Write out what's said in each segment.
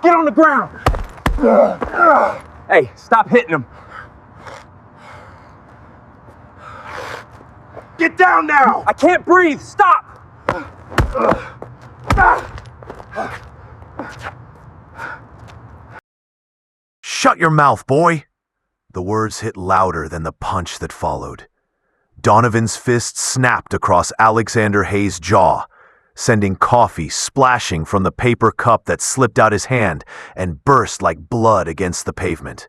Get on the ground! Hey, stop hitting him. Get down now! I can't breathe! Stop! Shut your mouth, boy! The words hit louder than the punch that followed. Donovan's fist snapped across Alexander Hayes' jaw, sending coffee splashing from the paper cup that slipped out his hand and burst like blood against the pavement.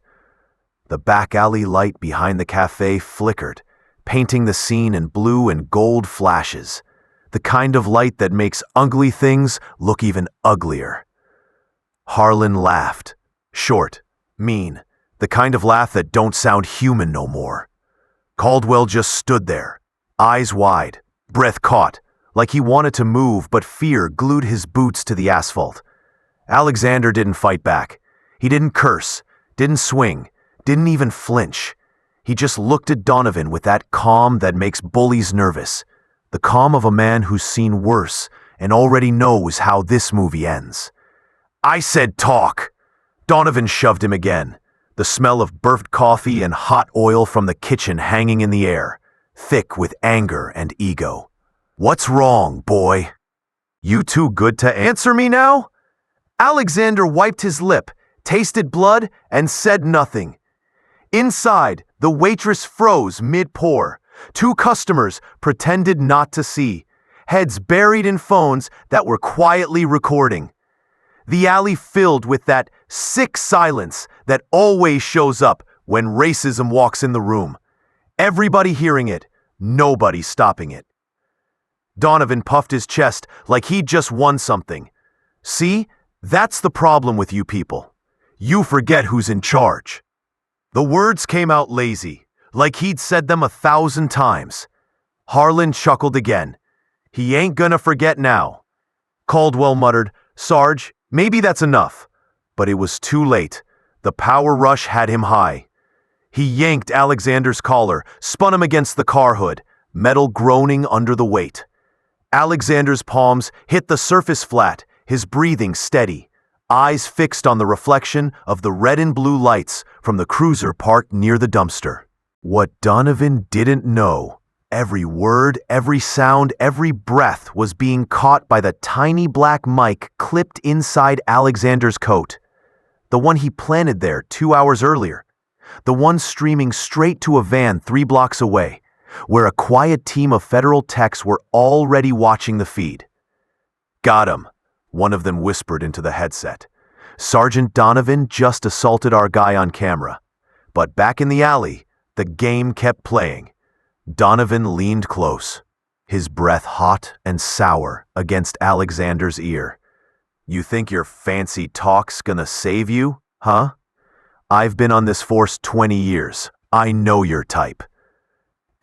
The back alley light behind the cafe flickered, painting the scene in blue and gold flashes, the kind of light that makes ugly things look even uglier. Harlan laughed, short, mean, the kind of laugh that don't sound human no more. Caldwell just stood there, eyes wide, breath caught, like he wanted to move but fear glued his boots to the asphalt. Alexander didn't fight back. He didn't curse, didn't swing, didn't even flinch. He just looked at Donovan with that calm that makes bullies nervous, the calm of a man who's seen worse and already knows how this movie ends. I said talk! Donovan shoved him again, the smell of burnt coffee and hot oil from the kitchen hanging in the air, thick with anger and ego. What's wrong, boy? You too good to answer me now? Alexander wiped his lip, tasted blood, and said nothing. Inside, the waitress froze mid-pour. Two customers pretended not to see, heads buried in phones that were quietly recording. The alley filled with that sick silence that always shows up when racism walks in the room. Everybody hearing it, nobody stopping it. Donovan puffed his chest like he'd just won something. See, that's the problem with you people. You forget who's in charge. The words came out lazy, like he'd said them 1,000 times. Harlan chuckled again. He ain't gonna forget now. Caldwell muttered, Sarge, maybe that's enough. But it was too late. The power rush had him high. He yanked Alexander's collar, spun him against the car hood, metal groaning under the weight. Alexander's palms hit the surface flat, his breathing steady, eyes fixed on the reflection of the red and blue lights from the cruiser parked near the dumpster. What Donovan didn't know, every word, every sound, every breath was being caught by the tiny black mic clipped inside Alexander's coat. The one he planted there 2 hours earlier. The one streaming straight to a van 3 blocks away, where a quiet team of federal techs were already watching the feed. Got him, one of them whispered into the headset. Sergeant Donovan just assaulted our guy on camera. But back in the alley, the game kept playing. Donovan leaned close, his breath hot and sour against Alexander's ear. You think your fancy talk's gonna save you, huh? I've been on this force 20 years. I know your type.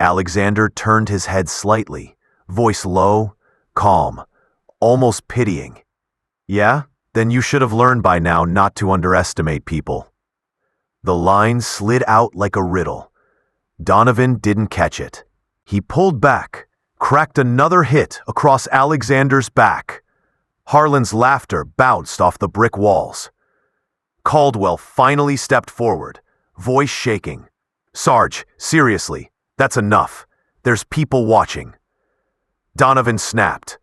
Alexander turned his head slightly, voice low, calm, almost pitying. Yeah? Then you should have learned by now not to underestimate people. The line slid out like a riddle. Donovan didn't catch it. He pulled back, cracked another hit across Alexander's back. Harlan's laughter bounced off the brick walls. Caldwell finally stepped forward, voice shaking. Sarge, seriously, that's enough. There's people watching. Donovan snapped.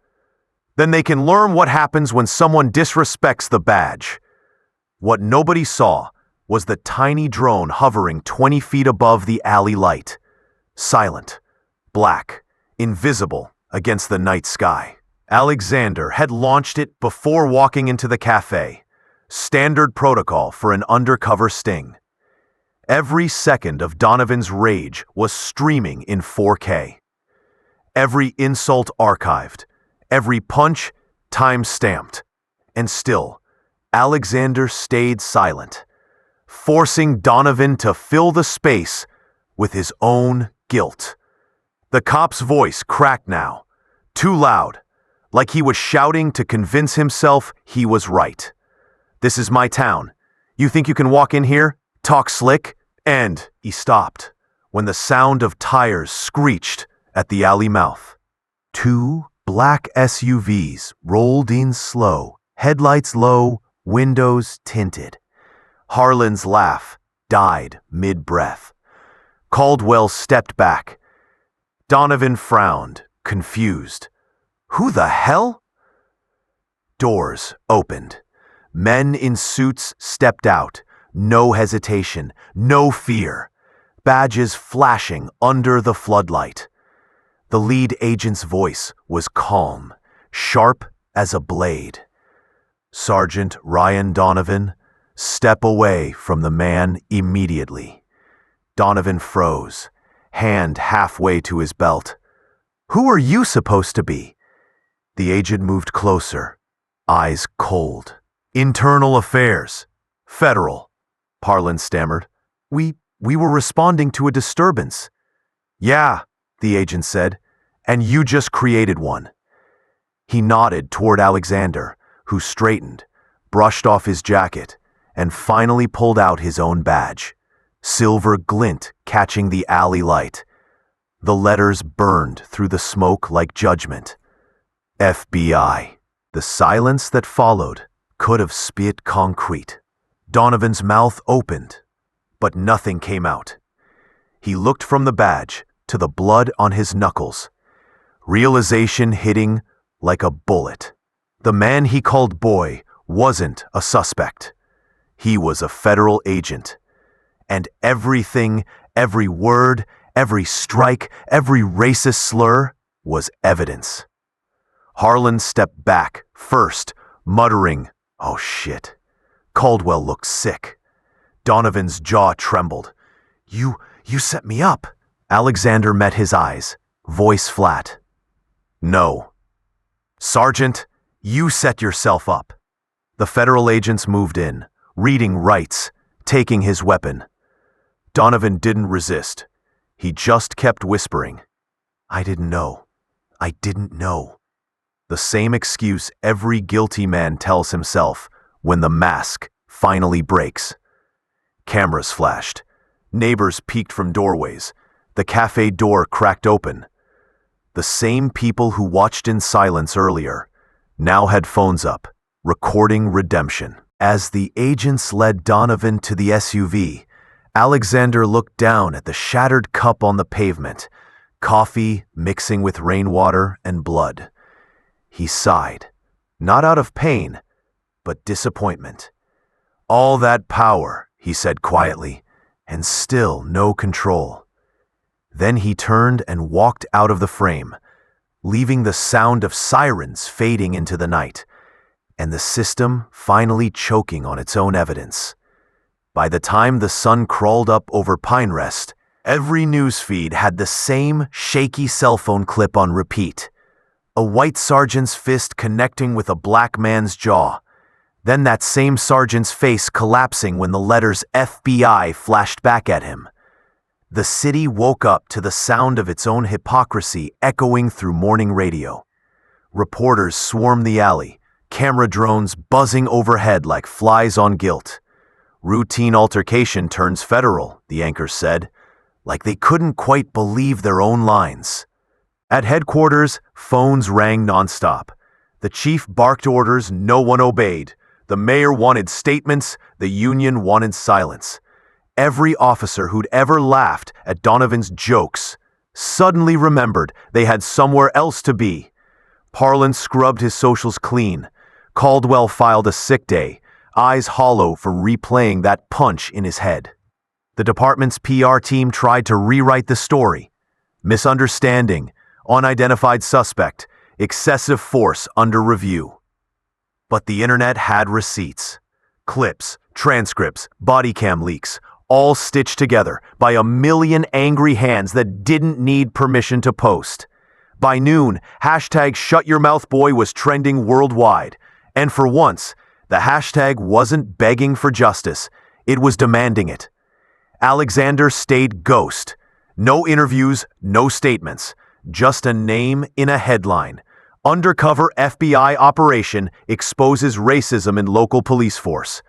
Then they can learn what happens when someone disrespects the badge. What nobody saw was the tiny drone hovering 20 feet above the alley light. Silent, black, invisible against the night sky. Alexander had launched it before walking into the cafe. Standard protocol for an undercover sting. Every second of Donovan's rage was streaming in 4K. Every insult archived, every punch time-stamped. And still, Alexander stayed silent, forcing Donovan to fill the space with his own guilt. The cop's voice cracked now, too loud, like he was shouting to convince himself he was right. This is my town. You think you can walk in here, talk slick? And he stopped when the sound of tires screeched at the alley mouth. 2 black SUVs rolled in slow, headlights low, windows tinted. Harlan's laugh died mid-breath. Caldwell stepped back. Donovan frowned, confused. Who the hell? Doors opened. Men in suits stepped out. No hesitation, no fear. Badges flashing under the floodlight. The lead agent's voice was calm, sharp as a blade. Sergeant Ryan Donovan, step away from the man immediately. Donovan froze, hand halfway to his belt. Who are you supposed to be? The agent moved closer, eyes cold. Internal affairs. Federal. Harlan stammered. We were responding to a disturbance. Yeah, the agent said, and you just created one. He nodded toward Alexander, who straightened, brushed off his jacket, and finally pulled out his own badge. Silver glint catching the alley light. The letters burned through the smoke like judgment. FBI. The silence that followed could have spit concrete. Donovan's mouth opened, but nothing came out. He looked from the badge to the blood on his knuckles. Realization hitting like a bullet. The man he called boy wasn't a suspect. He was a federal agent. And everything, every word, every strike, every racist slur was evidence. Harlan stepped back first, muttering, "Oh shit." Caldwell looked sick. Donovan's jaw trembled. You set me up." Alexander met his eyes, voice flat. "No. Sergeant, you set yourself up." The federal agents moved in, reading rights, taking his weapon. Donovan didn't resist. He just kept whispering, I didn't know. The same excuse every guilty man tells himself when the mask finally breaks. Cameras flashed. Neighbors peeked from doorways. The cafe door cracked open. The same people who watched in silence earlier now had phones up, recording redemption. As the agents led Donovan to the SUV, Alexander looked down at the shattered cup on the pavement, coffee mixing with rainwater and blood. He sighed, not out of pain, but disappointment. All that power, he said quietly, and still no control. Then he turned and walked out of the frame, leaving the sound of sirens fading into the night, and the system finally choking on its own evidence. By the time the sun crawled up over Pine Rest, every news feed had the same shaky cell phone clip on repeat. A white sergeant's fist connecting with a black man's jaw. Then that same sergeant's face collapsing when the letters FBI flashed back at him. The city woke up to the sound of its own hypocrisy echoing through morning radio. Reporters swarmed the alley, camera drones buzzing overhead like flies on gilt. Routine altercation turns federal, the anchors said, like they couldn't quite believe their own lines. At headquarters, phones rang nonstop. The chief barked orders no one obeyed. The mayor wanted statements, the union wanted silence. Every officer who'd ever laughed at Donovan's jokes suddenly remembered they had somewhere else to be. Harlan scrubbed his socials clean. Caldwell filed a sick day, eyes hollow from replaying that punch in his head. The department's PR team tried to rewrite the story. Misunderstanding, unidentified suspect, excessive force under review. But the internet had receipts. Clips, transcripts, body cam leaks, all stitched together by a million angry hands that didn't need permission to post. By noon, #ShutYourMouthBoy was trending worldwide. And for once, the hashtag wasn't begging for justice, it was demanding it. Alexander stayed ghost. No interviews, no statements. Just a name in a headline. Undercover FBI operation exposes racism in local police force.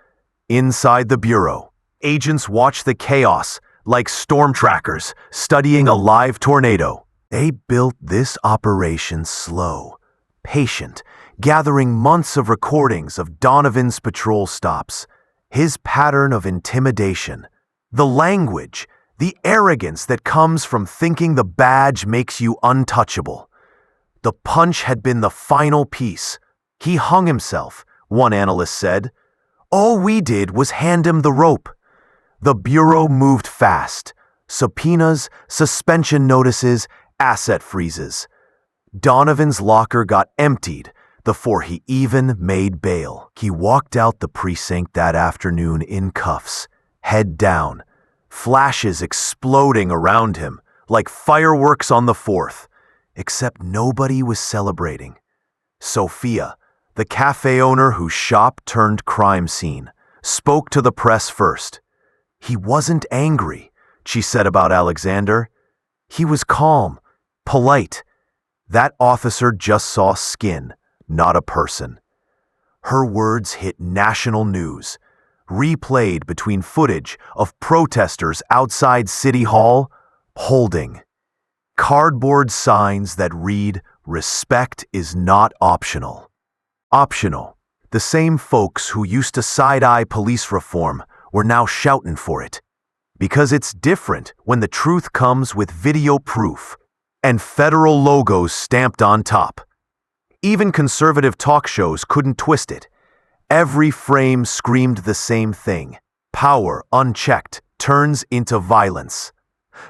Inside the bureau, agents watch the chaos like storm trackers studying a live tornado. They built this operation slow, patient, gathering months of recordings of Donovan's patrol stops, his pattern of intimidation, the language, the arrogance that comes from thinking the badge makes you untouchable. The punch had been the final piece. He hung himself, one analyst said. All we did was hand him the rope. The Bureau moved fast. Subpoenas, suspension notices, asset freezes. Donovan's locker got emptied before he even made bail. He walked out the precinct that afternoon in cuffs, head down, flashes exploding around him like fireworks on the 4th, except nobody was celebrating. Sophia, the cafe owner whose shop turned crime scene, spoke to the press first. He wasn't angry, she said about Alexander. He was calm, polite. That officer just saw skin, not a person. Her words hit national news, replayed between footage of protesters outside City Hall holding cardboard signs that read, "Respect is not optional." Optional. The same folks who used to side-eye police reform were now shouting for it. Because it's different when the truth comes with video proof and federal logos stamped on top. Even conservative talk shows couldn't twist it. Every frame screamed the same thing. Power, unchecked, turns into violence.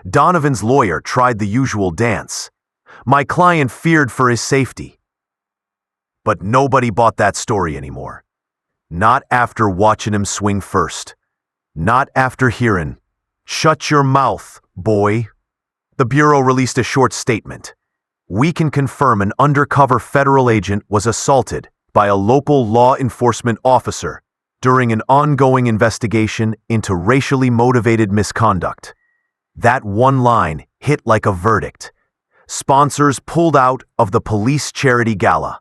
Donovan's lawyer tried the usual dance. My client feared for his safety. But nobody bought that story anymore. Not after watching him swing first. Not after hearing, "Shut your mouth, boy." The Bureau released a short statement. We can confirm an undercover federal agent was assaulted by a local law enforcement officer during an ongoing investigation into racially motivated misconduct. That one line hit like a verdict. Sponsors pulled out of the police charity gala.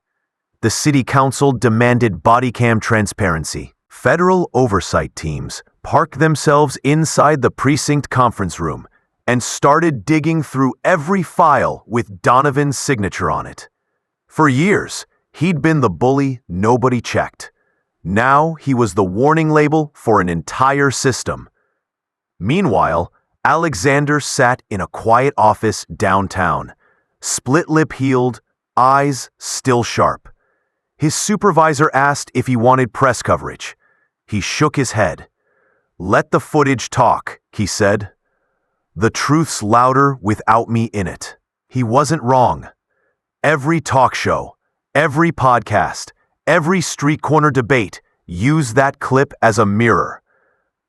The city council demanded body cam transparency. Federal oversight teams parked themselves inside the precinct conference room and started digging through every file with Donovan's signature on it. For years, he'd been the bully nobody checked. Now he was the warning label for an entire system. Meanwhile, Alexander sat in a quiet office downtown, split lip healed, eyes still sharp. His supervisor asked if he wanted press coverage. He shook his head. Let the footage talk, he said. The truth's louder without me in it. He wasn't wrong. Every talk show, every podcast, every street corner debate used that clip as a mirror.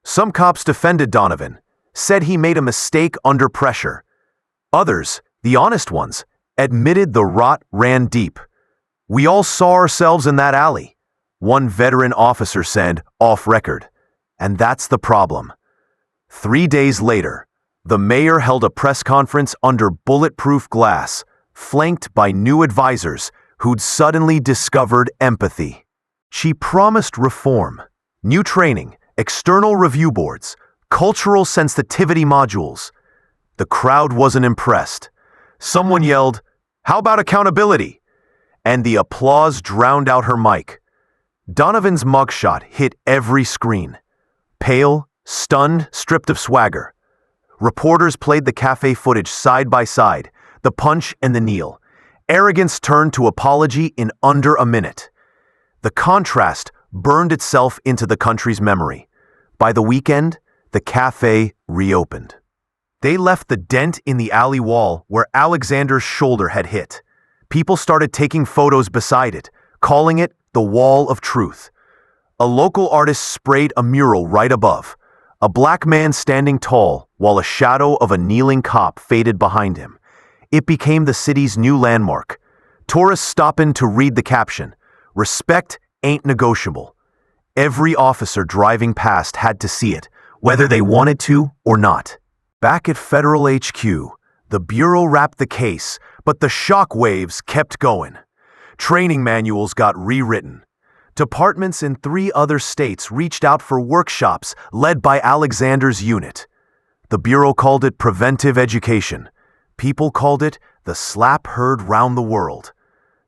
Some cops defended Donovan, said he made a mistake under pressure. Others, the honest ones, admitted the rot ran deep. We all saw ourselves in that alley, one veteran officer said off record. And that's the problem. 3 days later, the mayor held a press conference under bulletproof glass, flanked by new advisors who'd suddenly discovered empathy. She promised reform, new training, external review boards, cultural sensitivity modules. The crowd wasn't impressed. Someone yelled, "How about accountability?" And the applause drowned out her mic. Donovan's mugshot hit every screen. Pale, stunned, stripped of swagger. Reporters played the cafe footage side by side, the punch and the kneel. Arrogance turned to apology in under a minute. The contrast burned itself into the country's memory. By the weekend, the cafe reopened. They left the dent in the alley wall where Alexander's shoulder had hit. People started taking photos beside it, calling it the Wall of Truth. A local artist sprayed a mural right above, a black man standing tall while a shadow of a kneeling cop faded behind him. It became the city's new landmark. Tourists stopping to read the caption, "Respect ain't negotiable." Every officer driving past had to see it, whether they wanted to or not. Back at Federal HQ, the Bureau wrapped the case, but the shock waves kept going. Training manuals got rewritten. Departments in 3 other states reached out for workshops led by Alexander's unit. The Bureau called it preventive education. People called it the slap heard round the world.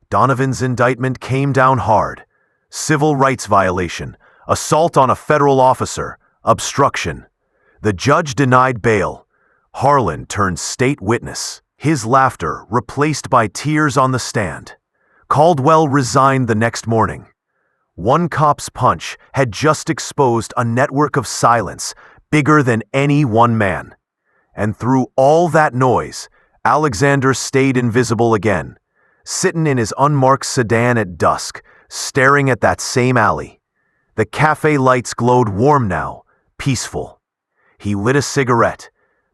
Donovan's indictment came down hard. Civil rights violation, assault on a federal officer, obstruction. The judge denied bail. Harlan turned state witness, his laughter replaced by tears on the stand. Caldwell resigned the next morning. One cop's punch had just exposed a network of silence bigger than any one man. And through all that noise, Alexander stayed invisible again, sitting in his unmarked sedan at dusk, staring at that same alley. The cafe lights glowed warm now, peaceful. He lit a cigarette,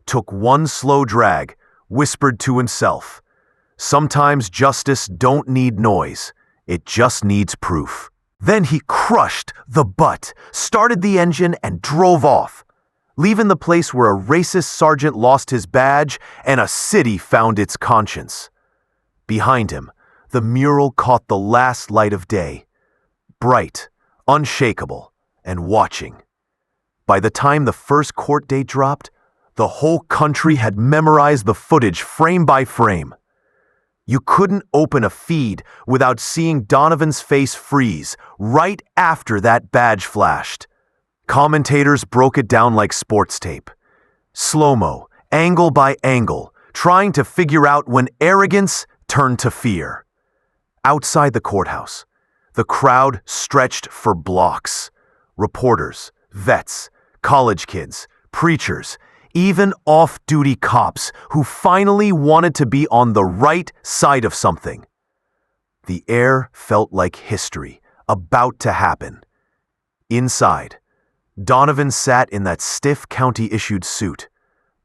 took one slow drag, whispered to himself, "Sometimes justice don't need noise, it just needs proof." Then he crushed the butt, started the engine, and drove off, leaving the place where a racist sergeant lost his badge and a city found its conscience. Behind him, the mural caught the last light of day, bright, unshakable, and watching. By the time the first court date dropped, the whole country had memorized the footage frame by frame. You couldn't open a feed without seeing Donovan's face freeze right after that badge flashed. Commentators broke it down like sports tape. Slow-mo, angle by angle, trying to figure out when arrogance turned to fear. Outside the courthouse, the crowd stretched for blocks. Reporters, vets, college kids, preachers, even off-duty cops who finally wanted to be on the right side of something. The air felt like history, about to happen. Inside, Donovan sat in that stiff county-issued suit,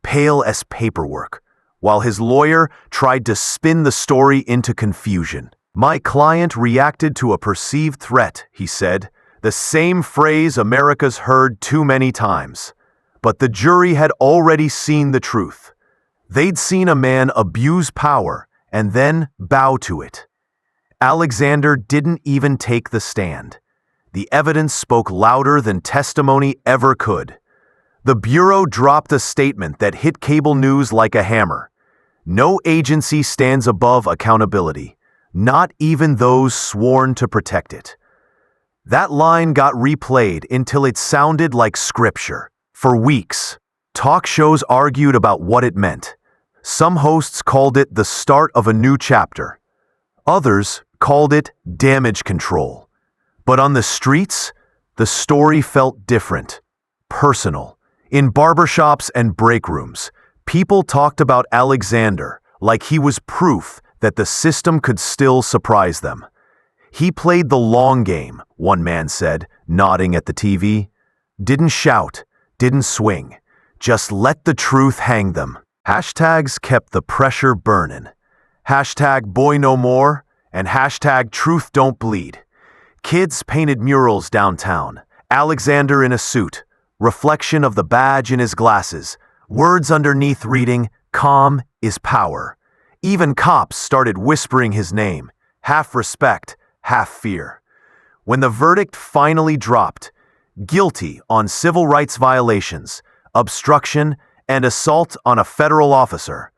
pale as paperwork, while his lawyer tried to spin the story into confusion. "My client reacted to a perceived threat," he said, the same phrase America's heard too many times. But the jury had already seen the truth. They'd seen a man abuse power and then bow to it. Alexander didn't even take the stand. The evidence spoke louder than testimony ever could. The Bureau dropped a statement that hit cable news like a hammer. No agency stands above accountability, not even those sworn to protect it. That line got replayed until it sounded like scripture. For weeks, talk shows argued about what it meant. Some hosts called it the start of a new chapter. Others called it damage control. But on the streets, the story felt different, personal. In barbershops and break rooms, people talked about Alexander like he was proof that the system could still surprise them. "He played the long game," one man said, nodding at the TV. "Didn't shout, didn't swing, just let the truth hang them." Hashtags kept the pressure burning. Hashtag boy no more and hashtag truth don't bleed. Kids painted murals downtown. Alexander in a suit, reflection of the badge in his glasses, words underneath reading, "Calm is power." Even cops started whispering his name, half respect, half fear. When the verdict finally dropped, guilty on civil rights violations, obstruction, and assault on a federal officer,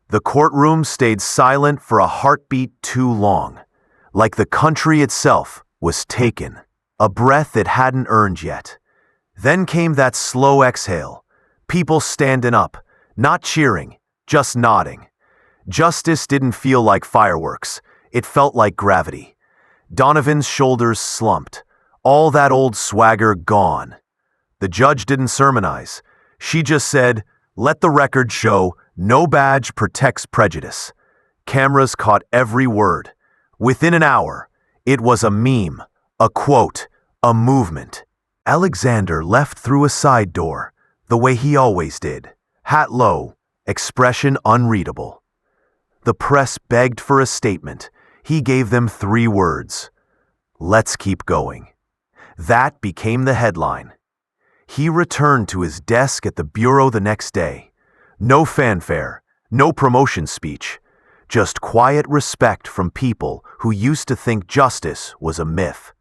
the courtroom stayed silent for a heartbeat too long, like the country itself was taken, a breath it hadn't earned yet. Then came that slow exhale, people standing up, not cheering, just nodding. Justice didn't feel like fireworks, it felt like gravity. Donovan's shoulders slumped, all that old swagger gone. The judge didn't sermonize. She just said, "Let the record show no badge protects prejudice." Cameras caught every word. Within an hour, it was a meme, a quote, a movement. Alexander left through a side door, the way he always did, hat low, expression unreadable. The press begged for a statement. He gave them 3 words. "Let's keep going." That became the headline. He returned to his desk at the Bureau the next day. No fanfare, no promotion speech, just quiet respect from people who used to think justice was a myth.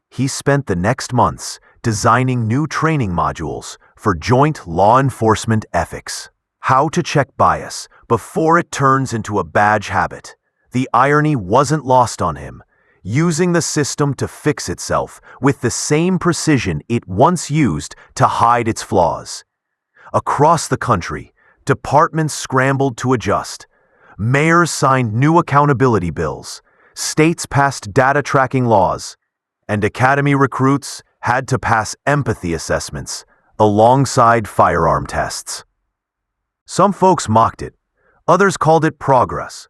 He spent the next months designing new training modules for joint law enforcement ethics. How to check bias before it turns into a badge habit. the irony wasn't lost on him, using the system to fix itself with the same precision it once used to hide its flaws. Across the country, departments scrambled to adjust. Mayors signed new accountability bills, states passed data tracking laws, and academy recruits had to pass empathy assessments alongside firearm tests. Some folks mocked it, others called it progress.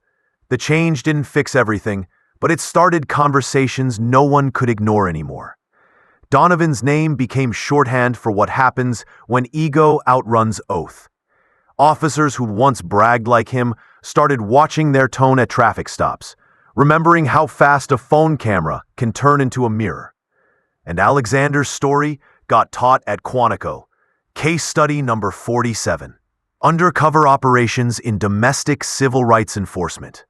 The change didn't fix everything, but it started conversations no one could ignore anymore. Donovan's name became shorthand for what happens when ego outruns oath. Officers who once bragged like him started watching their tone at traffic stops, remembering how fast a phone camera can turn into a mirror. And Alexander's story got taught at Quantico, case study number 47. Undercover operations in domestic civil rights enforcement.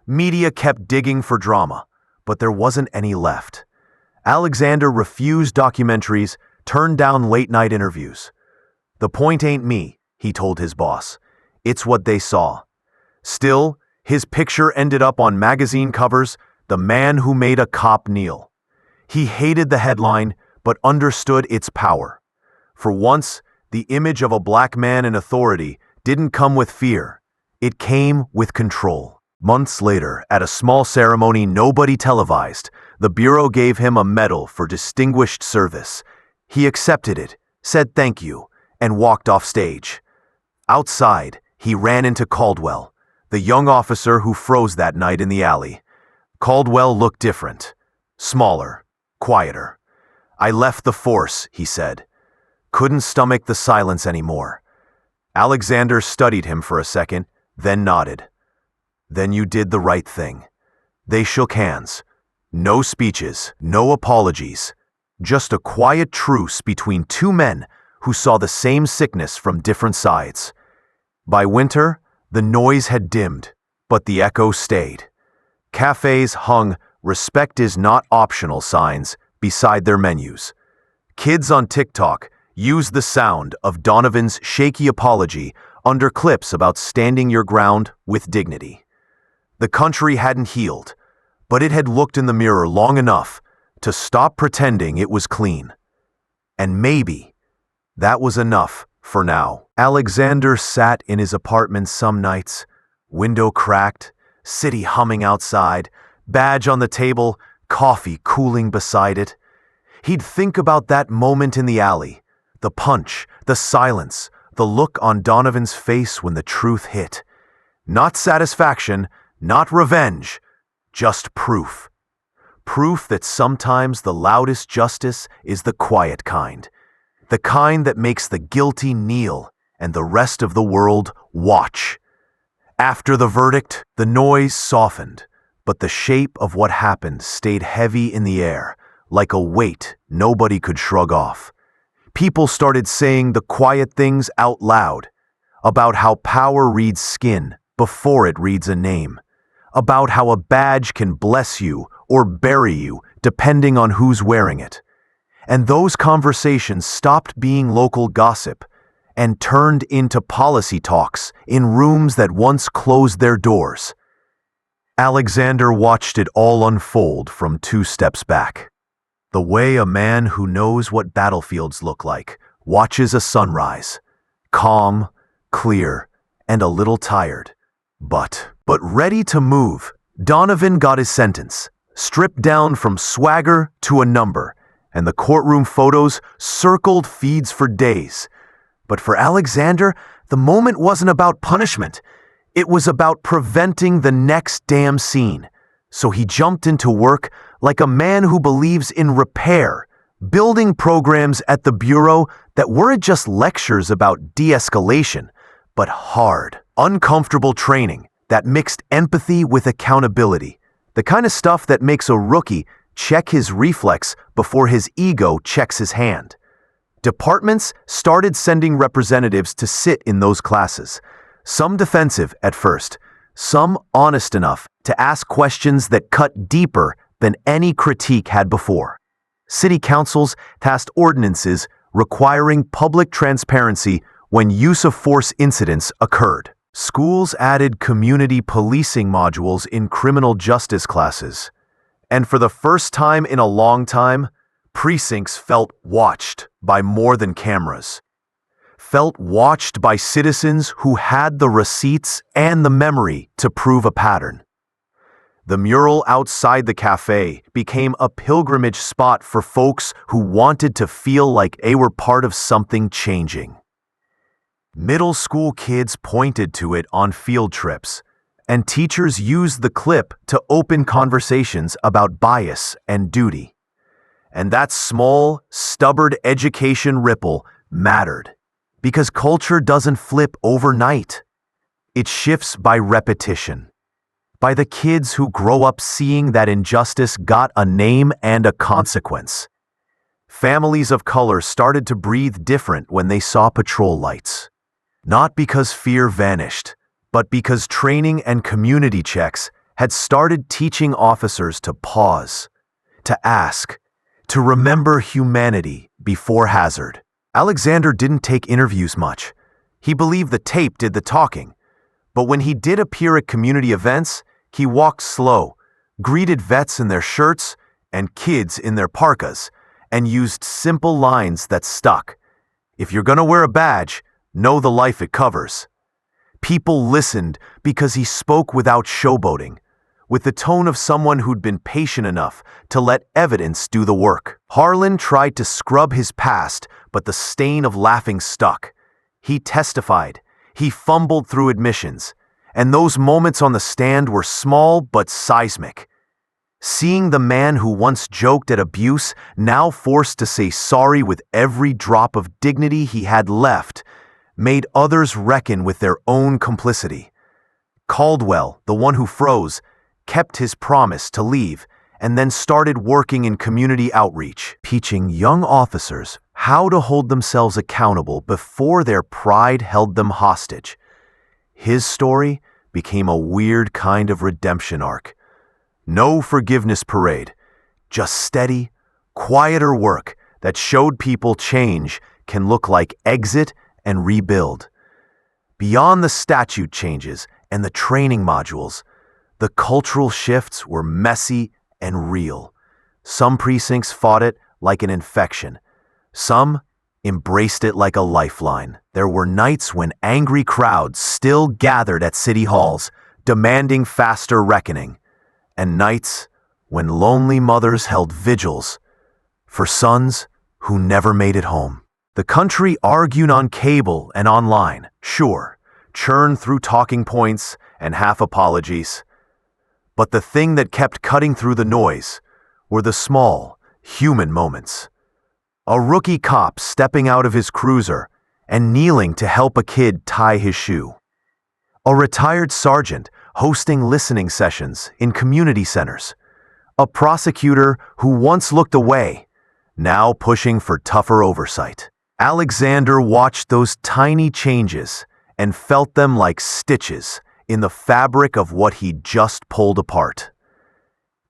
Media kept digging for drama, but there wasn't any left. Alexander refused documentaries, turned down late-night interviews. "The point ain't me," he told his boss. "It's what they saw." Still, his picture ended up on magazine covers, "The Man Who Made a Cop Kneel." He hated the headline, but understood its power. For once, the image of a black man in authority didn't come with fear. It came with control. Months later, at a small ceremony nobody televised, the Bureau gave him a medal for distinguished service. He accepted it, said thank you, and walked off stage. Outside, he ran into Caldwell, the young officer who froze that night in the alley. Caldwell looked different, smaller, quieter. "I left the force," he said. Couldn't stomach the silence anymore. Alexander studied him for a second, then nodded. "Then you did the right thing." They shook hands. No speeches, no apologies. Just a quiet truce between two men who saw the same sickness from different sides. By winter, the noise had dimmed, but the echo stayed. Cafes hung "Respect is not optional" signs beside their menus. Kids on TikTok used the sound of Donovan's shaky apology under clips about standing your ground with dignity. The country hadn't healed, but it had looked in the mirror long enough to stop pretending it was clean. And maybe that was enough for now. Alexander sat in his apartment some nights, window cracked, city humming outside, badge on the table, coffee cooling beside it. He'd think about that moment in the alley, the punch, the silence, the look on Donovan's face when the truth hit. Not satisfaction, not revenge, just proof. Proof that sometimes the loudest justice is the quiet kind. The kind that makes the guilty kneel and the rest of the world watch. After the verdict, the noise softened, but the shape of what happened stayed heavy in the air, like a weight nobody could shrug off. People started saying the quiet things out loud, about how power reads skin before it reads a name, about how a badge can bless you or bury you depending on who's wearing it. And those conversations stopped being local gossip and turned into policy talks in rooms that once closed their doors. Alexander watched it all unfold from 2 steps back. The way a man who knows what battlefields look like watches a sunrise, calm, clear, and a little tired, but ready to move. Donovan got his sentence, stripped down from swagger to a number, and the courtroom photos circled feeds for days. But for Alexander, the moment wasn't about punishment. It was about preventing the next damn scene. So he jumped into work like a man who believes in repair, building programs at the Bureau that weren't just lectures about de-escalation, but hard, uncomfortable training that mixed empathy with accountability, the kind of stuff that makes a rookie check his reflex before his ego checks his hand. Departments started sending representatives to sit in those classes, some defensive at first, some honest enough to ask questions that cut deeper than any critique had before. City councils passed ordinances requiring public transparency when use of force incidents occurred. Schools added community policing modules in criminal justice classes. And for the first time in a long time, precincts felt watched by more than cameras. Felt watched by citizens who had the receipts and the memory to prove a pattern. The mural outside the cafe became a pilgrimage spot for folks who wanted to feel like they were part of something changing. Middle school kids pointed to it on field trips, and teachers used the clip to open conversations about bias and duty. And that small, stubborn education ripple mattered, because culture doesn't flip overnight. It shifts by repetition, by the kids who grow up seeing that injustice got a name and a consequence. Families of color started to breathe different when they saw patrol lights. Not because fear vanished, but because training and community checks had started teaching officers to pause, to ask, to remember humanity before hazard. Alexander didn't take interviews much. He believed the tape did the talking. But when he did appear at community events, he walked slow, greeted vets in their shirts and kids in their parkas, and used simple lines that stuck. If you're gonna wear a badge, know the life it covers. People listened because he spoke without showboating, with the tone of someone who'd been patient enough to let evidence do the work. Harlan tried to scrub his past, but the stain of laughing stuck. He testified. He fumbled through admissions. And those moments on the stand were small but seismic. Seeing the man who once joked at abuse now forced to say sorry with every drop of dignity he had left made others reckon with their own complicity. Caldwell, the one who froze, kept his promise to leave and then started working in community outreach, teaching young officers how to hold themselves accountable before their pride held them hostage. His story became a weird kind of redemption arc. No forgiveness parade, just steady, quieter work that showed people change can look like exit and rebuild. Beyond the statute changes and the training modules, the cultural shifts were messy and real. Some precincts fought it like an infection. Some embraced it like a lifeline. There were nights when angry crowds still gathered at city halls, demanding faster reckoning, and nights when lonely mothers held vigils for sons who never made it home. The country argued on cable and online, sure, churned through talking points and half apologies. But the thing that kept cutting through the noise were the small, human moments. A rookie cop stepping out of his cruiser and kneeling to help a kid tie his shoe. A retired sergeant hosting listening sessions in community centers. A prosecutor who once looked away, now pushing for tougher oversight. Alexander watched those tiny changes and felt them like stitches in the fabric of what he'd just pulled apart.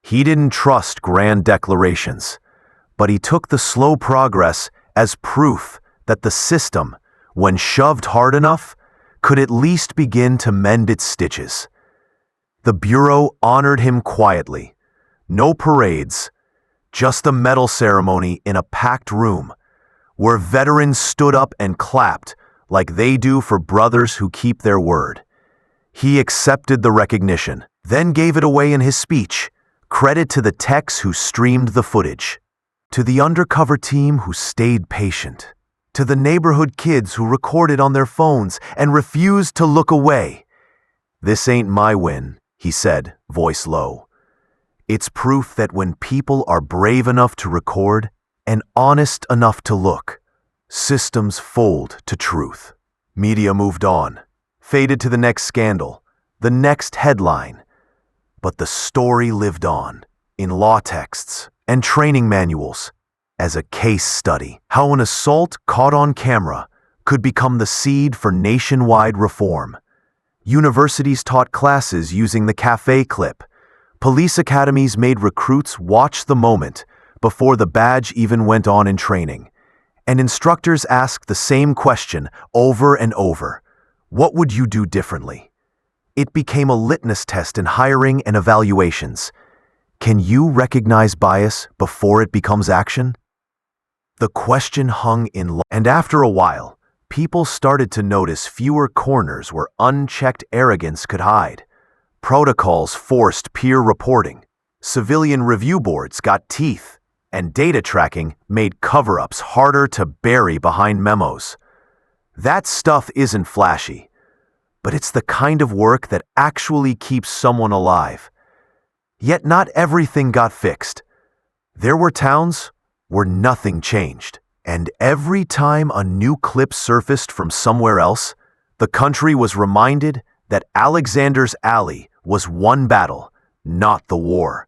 He didn't trust grand declarations, but he took the slow progress as proof that the system, when shoved hard enough, could at least begin to mend its stitches. The Bureau honored him quietly. No parades, just a medal ceremony in a packed room, where veterans stood up and clapped like they do for brothers who keep their word. He accepted the recognition, then gave it away in his speech. Credit to the techs who streamed the footage, to the undercover team who stayed patient, to the neighborhood kids who recorded on their phones and refused to look away. "This ain't my win," he said, voice low. "It's proof that when people are brave enough to record and honest enough to look, systems fold to truth." Media moved on, faded to the next scandal, the next headline. But the story lived on, in law texts and training manuals, as a case study. How an assault caught on camera could become the seed for nationwide reform. Universities taught classes using the café clip. Police academies made recruits watch the moment before the badge even went on in training. And instructors asked the same question over and over. What would you do differently? It became a litmus test in hiring and evaluations. Can you recognize bias before it becomes action? The question hung in and after a while, people started to notice fewer corners where unchecked arrogance could hide. Protocols forced peer reporting. Civilian review boards got teeth. And data tracking made cover-ups harder to bury behind memos. That stuff isn't flashy, but it's the kind of work that actually keeps someone alive. Yet not everything got fixed. There were towns where nothing changed, and every time a new clip surfaced from somewhere else, the country was reminded that Alexander's Alley was one battle, not the war.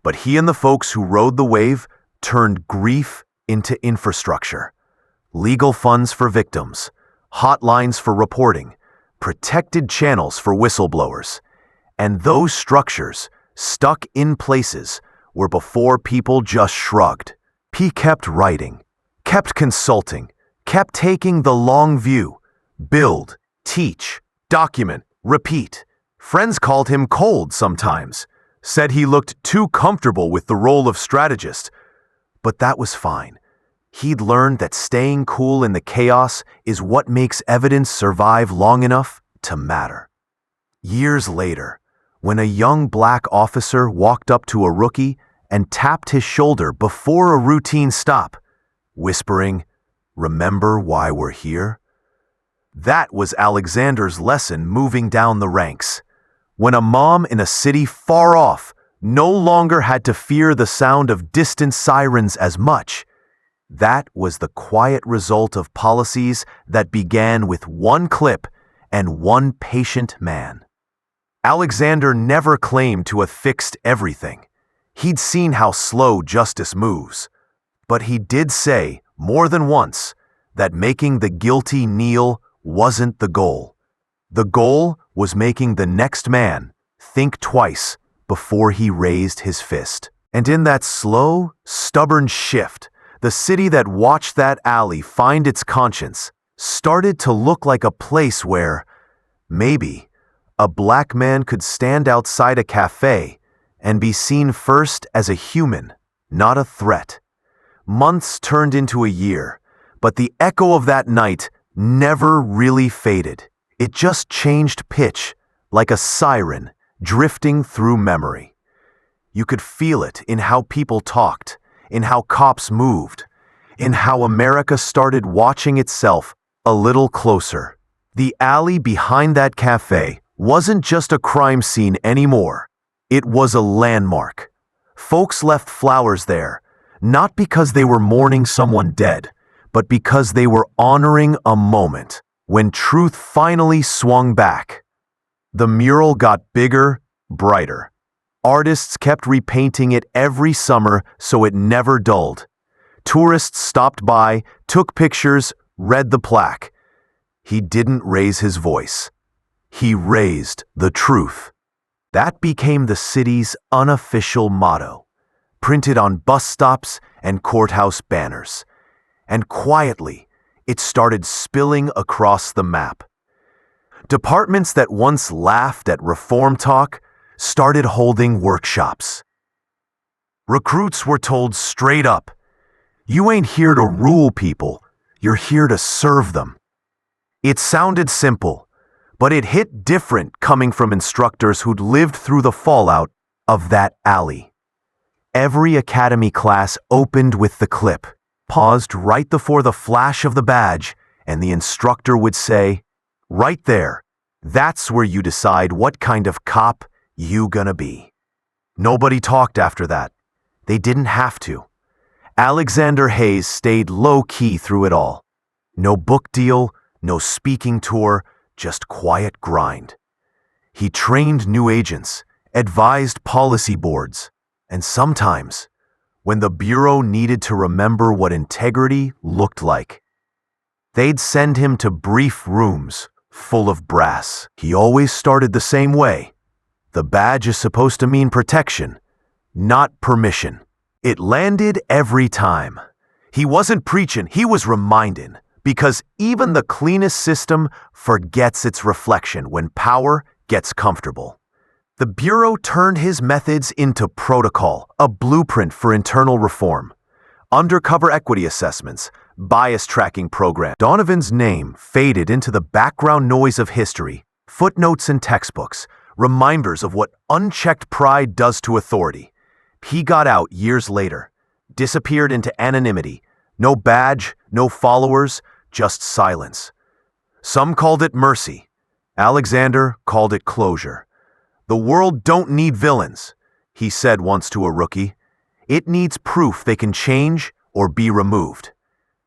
But he and the folks who rode the wave turned grief into infrastructure. Legal funds for victims, hotlines for reporting, protected channels for whistleblowers. And those structures stuck in places where before people just shrugged. He kept writing, kept consulting, kept taking the long view. Build, teach, document, repeat. Friends called him cold sometimes. Said he looked too comfortable with the role of strategist. But that was fine. He'd learned that staying cool in the chaos is what makes evidence survive long enough to matter. Years later, when a young black officer walked up to a rookie and tapped his shoulder before a routine stop, whispering, "Remember why we're here?" That was Alexander's lesson moving down the ranks. When a mom in a city far off no longer had to fear the sound of distant sirens as much, that was the quiet result of policies that began with one clip and one patient man. Alexander never claimed to have fixed everything. He'd seen how slow justice moves. But he did say, more than once, that making the guilty kneel wasn't the goal. The goal was making the next man think twice before he raised his fist. And in that slow, stubborn shift, the city that watched that alley find its conscience started to look like a place where, maybe, a black man could stand outside a café and be seen first as a human, not a threat. Months turned into a year, but the echo of that night never really faded. It just changed pitch, like a siren drifting through memory. You could feel it in how people talked, in how cops moved, in how America started watching itself a little closer. The alley behind that cafe wasn't just a crime scene anymore. It was a landmark. Folks left flowers there, not because they were mourning someone dead, but because they were honoring a moment when truth finally swung back. The mural got bigger, brighter. Artists kept repainting it every summer so it never dulled. Tourists stopped by, took pictures, read the plaque. He didn't raise his voice. He raised the truth. That became the city's unofficial motto, printed on bus stops and courthouse banners. And quietly, it started spilling across the map. Departments that once laughed at reform talk started holding workshops. Recruits were told straight up, "You ain't here to rule people, you're here to serve them." It sounded simple, but it hit different coming from instructors who'd lived through the fallout of that alley. Every academy class opened with the clip, paused right before the flash of the badge, and the instructor would say, "Right there, that's where you decide what kind of cop you gonna be." Nobody talked after that. They didn't have to. Alexander Hayes stayed low-key through it all. No book deal, no speaking tour, just quiet grind. He trained new agents, advised policy boards, and sometimes, when the Bureau needed to remember what integrity looked like, they'd send him to brief rooms full of brass. He always started the same way. The badge is supposed to mean protection, not permission. It landed every time. He wasn't preaching, he was reminding. Because even the cleanest system forgets its reflection when power gets comfortable. The Bureau turned his methods into protocol, a blueprint for internal reform. Undercover equity assessments, bias tracking program. Donovan's name faded into the background noise of history, footnotes in textbooks, reminders of what unchecked pride does to authority. He got out years later, disappeared into anonymity. No badge, no followers, just silence. Some called it mercy. Alexander called it closure. The world don't need villains, he said once to a rookie. It needs proof they can change or be removed.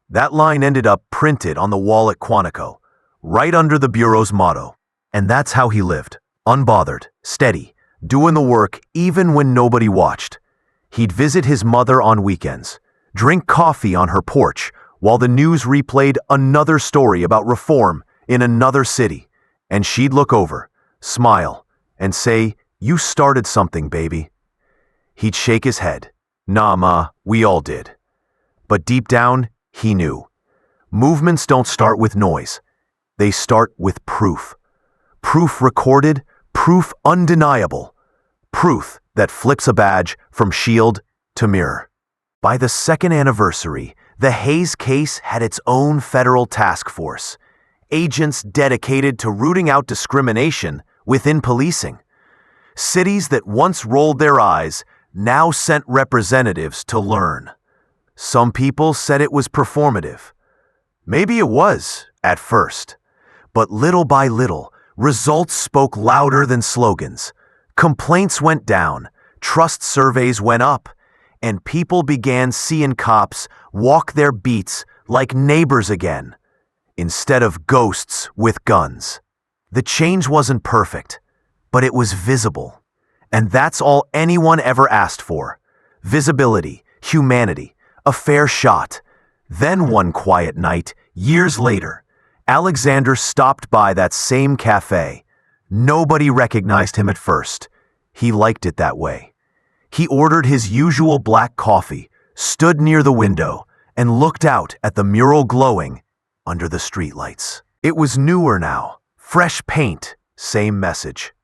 That line ended up printed on the wall at Quantico, right under the Bureau's motto. And that's how he lived, unbothered, steady, doing the work even when nobody watched. He'd visit his mother on weekends, drink coffee on her porch while the news replayed another story about reform in another city, and she'd look over, smile, and say, "You started something, baby." He'd shake his head. "Nah, Ma, we all did." But deep down, he knew. Movements don't start with noise. They start with proof. Proof recorded, proof undeniable. Proof that flips a badge from shield to mirror. By the second anniversary, the Hayes case had its own federal task force. Agents dedicated to rooting out discrimination within policing. Cities that once rolled their eyes now sent representatives to learn. Some people said it was performative. Maybe it was, at first. But little by little, results spoke louder than slogans. Complaints went down, trust surveys went up, and people began seeing cops walk their beats like neighbors again, instead of ghosts with guns. The change wasn't perfect, but it was visible. And that's all anyone ever asked for. Visibility, humanity, a fair shot. Then one quiet night, years later, Alexander stopped by that same cafe. Nobody recognized him at first. He liked it that way. He ordered his usual black coffee, stood near the window, and looked out at the mural glowing under the streetlights. It was newer now, fresh paint, same message.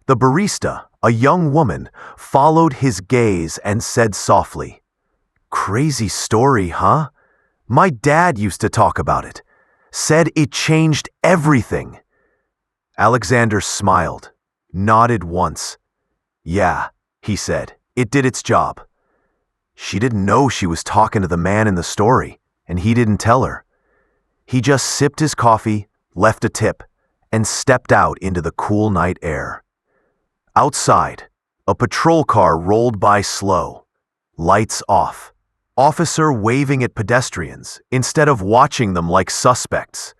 The barista, a young woman, followed his gaze and said softly, "Crazy story, huh? My dad used to talk about it. Said it changed everything." Alexander smiled, nodded once. "Yeah," he said, "it did its job." She didn't know she was talking to the man in the story, and he didn't tell her. He just sipped his coffee, left a tip, and stepped out into the cool night air. Outside, a patrol car rolled by slow, lights off. Officer waving at pedestrians instead of watching them like suspects.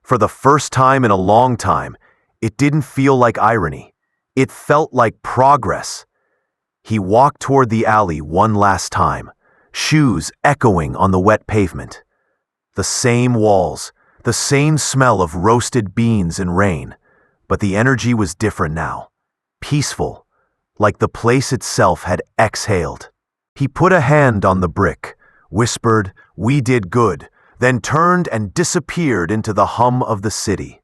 For the first time in a long time, it didn't feel like irony. It felt like progress. He walked toward the alley one last time, shoes echoing on the wet pavement. The same walls, the same smell of roasted beans and rain, but the energy was different now. Peaceful, like the place itself had exhaled. He put a hand on the brick, whispered, "We did good," then turned and disappeared into the hum of the city.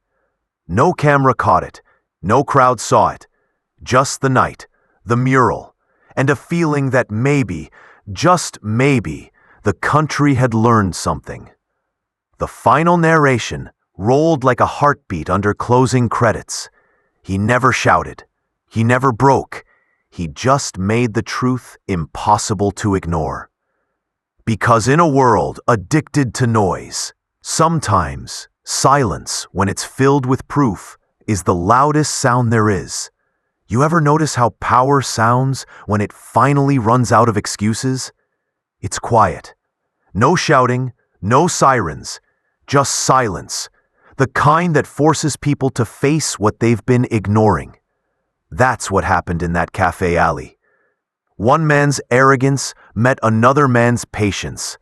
No camera caught it, no crowd saw it, just the night, the mural, and a feeling that maybe, just maybe, the country had learned something. The final narration rolled like a heartbeat under closing credits. He never shouted. He never broke. He just made the truth impossible to ignore. Because in a world addicted to noise, sometimes silence, when it's filled with proof, is the loudest sound there is. You ever notice how power sounds when it finally runs out of excuses? It's quiet. No shouting, no sirens, just silence, the kind that forces people to face what they've been ignoring. That's what happened in that cafe alley. One man's arrogance met another man's patience,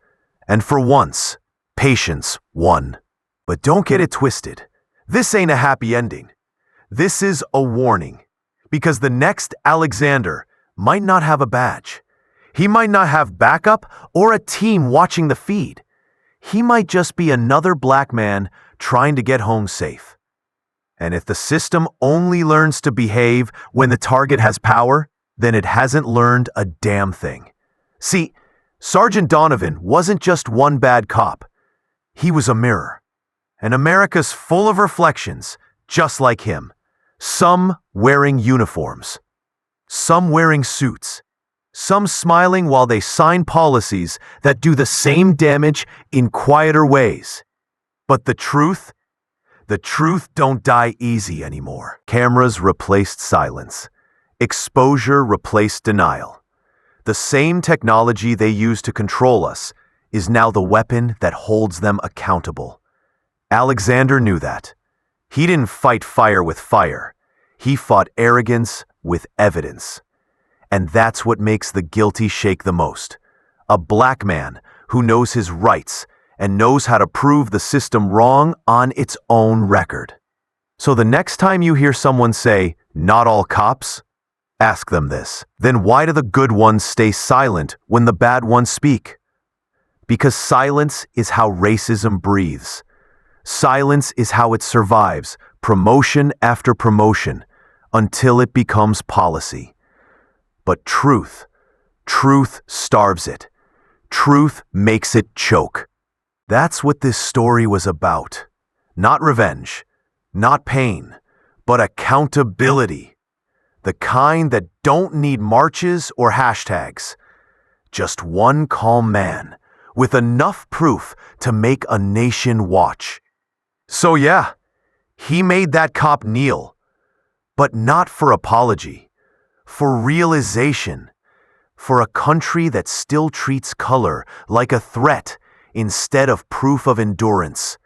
and for once, patience won. But don't get it twisted. This ain't a happy ending. This is a warning, because the next Alexander might not have a badge. He might not have backup or a team watching the feed. he might just be another black man trying to get home safe. And if the system only learns to behave when the target has power, then it hasn't learned a damn thing. See, Sergeant Donovan wasn't just one bad cop. He was a mirror. And America's full of reflections, just like him. Some wearing uniforms. Some wearing suits. Some smiling while they sign policies that do the same damage in quieter ways. But the truth don't die easy anymore. Cameras replaced silence. Exposure replaced denial. The same technology they use to control us is now the weapon that holds them accountable. Alexander knew that. He didn't fight fire with fire. He fought arrogance with evidence. And that's what makes the guilty shake the most. A black man who knows his rights and knows how to prove the system wrong on its own record. So the next time you hear someone say, "Not all cops," ask them this. Then why do the good ones stay silent when the bad ones speak? Because silence is how racism breathes. Silence is how it survives, promotion after promotion, until it becomes policy. But truth starves it. Truth makes it choke. That's what this story was about. Not revenge, not pain, but accountability. The kind that don't need marches or hashtags. Just one calm man with enough proof to make a nation watch. So yeah, he made that cop kneel, but not for apology, for realization, for a country that still treats color like a threat instead of proof of endurance.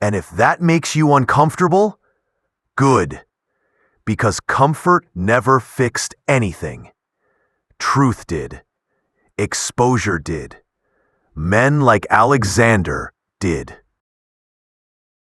And if that makes you uncomfortable, good, because comfort never fixed anything. Truth did. Exposure did. Men like Alexander did.